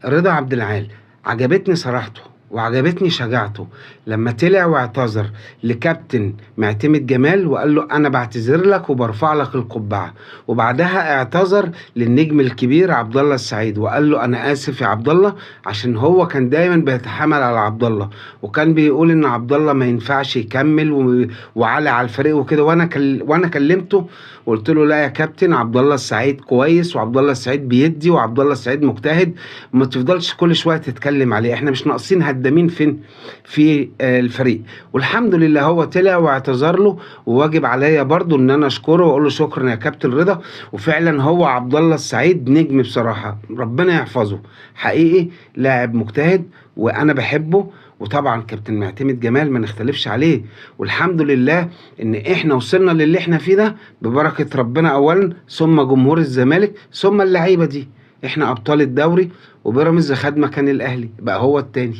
رضا عبد العال عجبتني صراحته وعجبتني شجاعته لما طلع واعتذر لكابتن معتمد جمال وقال له انا بعتذر لك وبرفع لك القبعه. وبعدها اعتذر للنجم الكبير عبد الله السعيد وقال له انا اسف يا عبد الله، عشان هو كان دايما بيتحامل على عبد الله وكان بيقول ان عبد الله ما ينفعش يكمل وعلى على الفريق وكده. وانا كلمته وقلت له لا يا كابتن، عبد الله السعيد كويس وعبد الله السعيد بيدي وعبد الله السعيد مجتهد، ما تفضلش كل شويه تتكلم عليه، احنا مش ناقصين هدامين في الفريق. والحمد لله هو طلع واعتذر له، وواجب عليا برضو ان انا اشكره واقول له شكرا يا كابتن رضا. وفعلا هو عبد الله السعيد نجم بصراحه، ربنا يحفظه، حقيقي لاعب مجتهد وانا بحبه. وطبعا كابتن معتمد جمال ما نختلفش عليه، والحمد لله ان احنا وصلنا للي احنا فيه ده ببركة ربنا اولا، ثم جمهور الزمالك، ثم اللعيبة دي. احنا ابطال الدوري، وبيراميدز خد مكان الاهلي بقى هو التاني.